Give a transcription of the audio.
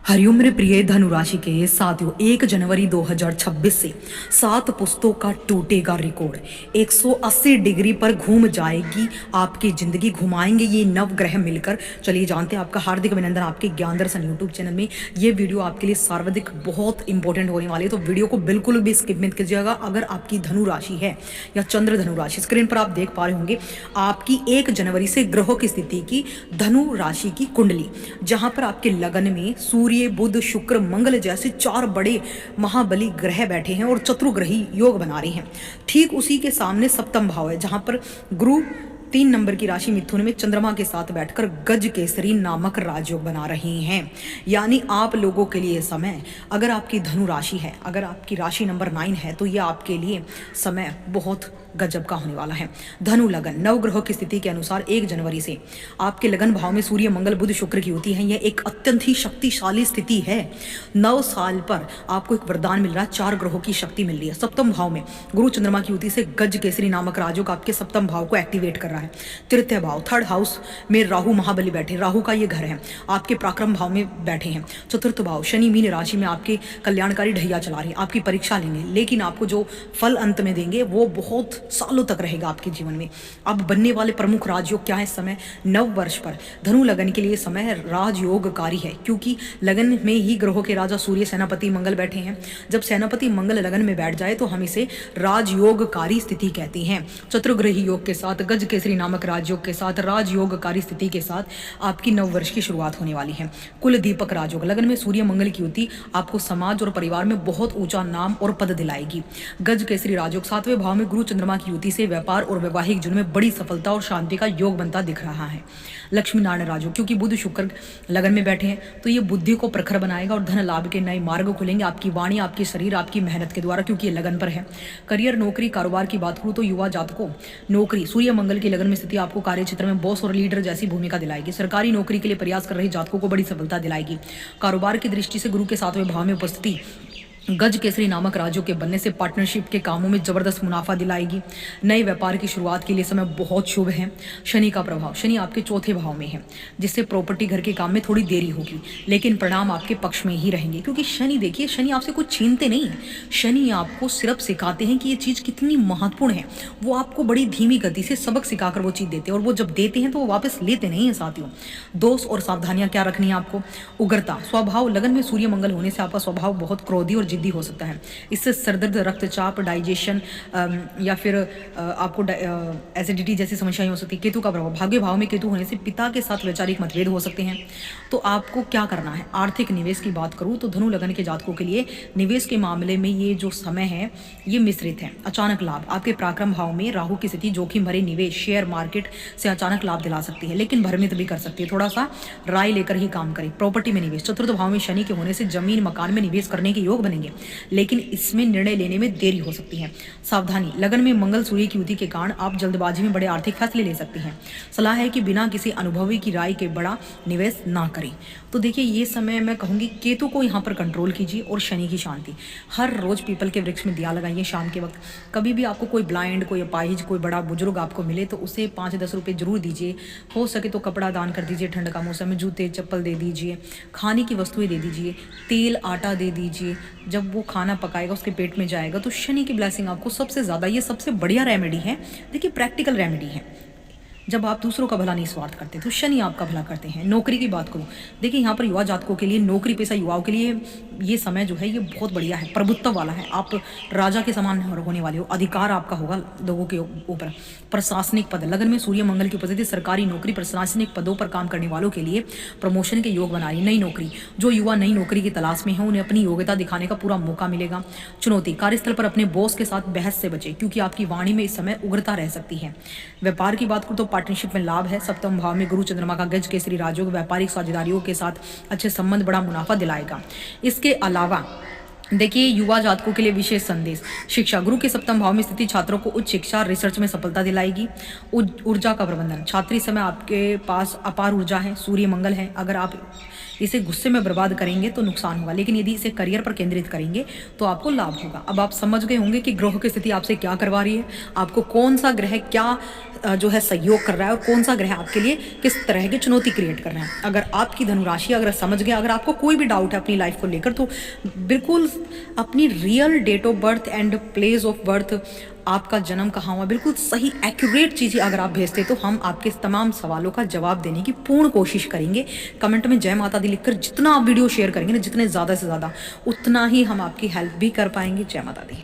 हरिओम मेरे प्रिय धनु राशि के साथियों, 1 जनवरी 2026 से 7 पुस्तों का टूटेगा रिकॉर्ड। 180 डिग्री पर घूम जाएगी आपकी जिंदगी, घुमाएंगे ये नवग्रह मिलकर। चलिए जानते हैं। आपका हार्दिक अभिनंदन आपके ज्ञान दर्शन यूट्यूब चैनल में। ये वीडियो आपके लिए सर्वाधिक बहुत इंपॉर्टेंट होने वाली है, तो वीडियो को बिल्कुल भी स्किप मत कीजिएगा। अगर आपकी धनु राशि है या चंद्र धनु राशि, स्क्रीन पर आप देख पा रहे होंगे आपकी 1 जनवरी से ग्रहों की स्थिति की धनु राशि की कुंडली, जहां पर आपके लगन में सूर्य, बुध, शुक्र, मंगल जैसे 4 बड़े महाबली ग्रह बैठे हैं और चतुर्ग्रही योग बना रहे हैं। ठीक उसी के सामने सप्तम भाव है, जहां पर गुरु 3 नंबर की राशि मिथुन में चंद्रमा के साथ बैठकर गज केसरी नामक राजयोग बना रही हैं। यानी आप लोगों के लिए समय, अगर आपकी धनु राशि है, अगर आपकी राशि नंबर 9 है, तो यह आपके लिए समय बहुत गजब का होने वाला है। धनु लगन नवग्रहों की स्थिति के अनुसार 1 जनवरी से आपके लगन भाव में सूर्य, मंगल, बुध, शुक्र की होती है। यह एक अत्यंत ही शक्तिशाली स्थिति है। 9 साल पर आपको एक वरदान मिल रहा है, 4 ग्रहों की शक्ति मिल रही है। सप्तम भाव में गुरु चंद्रमा की युति से गज केसरी नामक राजयोग आपके सप्तम भाव को एक्टिवेट कर रहा है। तृतीय भाव, 3rd हाउस में राहु महाबली बैठे, राहु का ये घर है, आपके पराक्रम भाव में बैठे हैं। चतुर्थ भाव शनि मीन राशि में आपके कल्याणकारी ढैया चला रहे हैं, आपकी परीक्षा लेंगे, लेकिन आपको जो फल अंत में देंगे वो बहुत सालों तक रहेगा आपके जीवन में। अब बनने वाले प्रमुख राजयोग क्या है इस समय? नव वर्ष पर धनु लगन के लिए समय राजयोगकारी है, क्योंकि लगन में ही ग्रहों के राजा सूर्य, सेनापति मंगल बैठे हैं। जब सेनापति मंगल लगन में बैठ जाए तो हम इसे राजयोगकारी स्थिति कहते हैं। चतुर्ग्रही योग के साथ, गज केसरी नामक राजयोग के साथ, राजयोगकारी स्थिति के साथ आपकी नव वर्ष की शुरुआत होने वाली है। कुल दीपक राजयोग लगन में सूर्य मंगल की युति आपको समाज और परिवार में बहुत ऊंचा नाम और पद दिलाएगी। गज केसरी राजयोग 7वें भाव में गुरु चंद्रमा की युति से व्यापार और वैवाहिक जीवन में बड़ी सफलता और शांति का योग बनता दिख रहा है। लक्ष्मी नारायण राजयोग, क्योंकि बुध शुक्र लगन में बैठे हैं, तो ये बुद्धि को प्रखर बनाएगा और धन लाभ के नए मार्ग खुलेंगे आपकी वाणी, आपके शरीर, आपकी मेहनत के द्वारा, क्योंकि ये लगन पर है। करियर, नौकरी, कारोबार की बात करूं तो युवा जातकों नौकरी, सूर्य मंगल की लगन में स्थिति आपको कार्य क्षेत्र में बॉस और लीडर जैसी भूमिका दिलाएगी। सरकारी नौकरी के लिए प्रयास कर रहे जातकों को बड़ी सफलता दिलाएगी। कारोबार की दृष्टि से गुरु के 7वें भाव में उपस्थिति गज केसरी नामक राजयोग के बनने से पार्टनरशिप के कामों में जबरदस्त मुनाफा दिलाएगी। नए व्यापार की शुरुआत के लिए समय बहुत शुभ है। शनि का प्रभाव, शनि आपके 4थे भाव में है, जिससे प्रॉपर्टी, घर के काम में थोड़ी देरी होगी, लेकिन परिणाम आपके पक्ष में ही रहेंगे। क्योंकि शनि, देखिए, शनि आपसे कुछ छीनते नहीं है, शनि आपको सिर्फ सिखाते हैं कि ये चीज़ कितनी महत्वपूर्ण है। वो आपको बड़ी धीमी गति से सबक सिखाकर वो चीज़ देते हैं, और वो जब देते हैं तो वो वापस लेते नहीं है साथियों। दोष और सावधानियां क्या रखनी है आपको? उग्रता स्वभाव, लगन में सूर्य मंगल होने से आपका स्वभाव बहुत क्रोधी और जिद्दी हो सकता है। इससे सरदर्द, रक्तचाप, डाइजेशन या फिर आपको एसिडिटी जैसी समस्याएं हो सकती है। केतु का प्रभाव, भाग्य भाव में केतु होने से पिता के साथ वैचारिक मतभेद हो सकते हैं। तो आपको क्या करना है? आर्थिक निवेश की बात करूं तो धनु लगन के जातकों के लिए निवेश के मामले में ये जो समय है ये मिश्रित है। अचानक लाभ, आपके पराक्रम भाव में राहु की स्थिति जोखिम भरे निवेश, शेयर मार्केट से अचानक लाभ दिला सकती है, लेकिन भ्रमित भी कर सकती है। थोड़ा सा राय लेकर ही काम करें। प्रॉपर्टी में निवेश, चतुर्थ भाव में शनि के होने से जमीन मकान में निवेश करने के योग बनेंगे, लेकिन इसमें निर्णय लेने में देरी हो सकती है। सावधानी, लगन में मंगल सूर्य की युति के कारण आप जल्दबाजी में बड़े आर्थिक फैसले ले सकती हैं। सलाह है कि बिना किसी अनुभवी की राय के बड़ा निवेश ना करें। तो देखिए, ये समय मैं कहूँगी केतु को यहाँ पर कंट्रोल कीजिए और शनि की शांति। हर रोज पीपल के वृक्ष में दिया लगाइए शाम के वक्त। कभी भी आपको कोई ब्लाइंड, कोई अपाहिज, कोई बड़ा बुजुर्ग आपको मिले तो उसे 5-10 रुपये जरूर दीजिए। हो सके तो कपड़ा दान कर दीजिए, ठंड का मौसम में जूते चप्पल दे दीजिए, खाने की वस्तुएं दे दीजिए, तेल आटा दे दीजिए। जब वो खाना पकाएगा उसके पेट में जाएगा तो शनि की ब्लेसिंग आपको सबसे ज़्यादा, ये सबसे बढ़िया रेमेडी है। देखिए, प्रैक्टिकल रेमेडी है। जब आप दूसरों का भला नहीं स्वार्थ करते तो शनि आपका भला करते हैं। नौकरी की बात करूं, देखिए, यहाँ पर युवा जातकों के लिए, नौकरी पेशा युवाओं के लिए ये समय जो है ये बहुत बढ़िया है, प्रभुत्व वाला है। आप राजा के समान होने वाले हो, अधिकार आपका होगा लोगों के ऊपर। प्रशासनिक पद, लगन में सूर्य मंगल की उपस्थिति सरकारी नौकरी, प्रशासनिक पदों पर काम करने वालों के लिए प्रमोशन के योग बना रही। नई नौकरी, जो युवा नई नौकरी की तलाश में है उन्हें अपनी योग्यता दिखाने का पूरा मौका मिलेगा। चुनौती, कार्यस्थल पर अपने बॉस के साथ बहस से बचे, क्योंकि आपकी वाणी में इस समय उग्रता रह सकती है। व्यापार की बात करूँ तो पार्टनरशिप में लाभ है। सप्तम भाव में गुरु चंद्रमा का गज केसरी राजयोग व्यापारिक साझेदारियों के साथ अच्छे संबंध, बड़ा मुनाफा दिलाएगा। इसके अलावा देखिए, युवा जातकों के लिए विशेष संदेश। शिक्षा, गुरु के सप्तम भाव में स्थिति छात्रों को उच्च शिक्षा रिसर्च में सफलता दिलाएगी। ऊर्जा का प्रबंधन, छात्री समय आपके पास अपार ऊर्जा है, सूर्य मंगल है। अगर आप इसे गुस्से में बर्बाद करेंगे तो नुकसान होगा, लेकिन यदि इसे करियर पर केंद्रित करेंगे तो आपको लाभ होगा। अब आप समझ गए होंगे कि ग्रहों की स्थिति आपसे क्या करवा रही है, आपको कौन सा ग्रह क्या जो है सहयोग कर रहा है और कौन सा ग्रह आपके लिए किस तरह की चुनौती क्रिएट कर रहे हैं। अगर आपकी धनुराशि अगर समझ गए, अगर आपको कोई भी डाउट है अपनी लाइफ को लेकर, तो बिल्कुल अपनी real date of birth and place of birth, आपका जन्म कहाँ हुआ, बिल्कुल सही एक्यूरेट चीज़ें अगर आप भेजते तो हम आपके तमाम सवालों का जवाब देने की पूर्ण कोशिश करेंगे। कमेंट में जय माता दी लिखकर जितना आप वीडियो शेयर करेंगे ना, जितने ज़्यादा से ज़्यादा, उतना ही हम आपकी हेल्प भी कर पाएंगे। जय माता दी।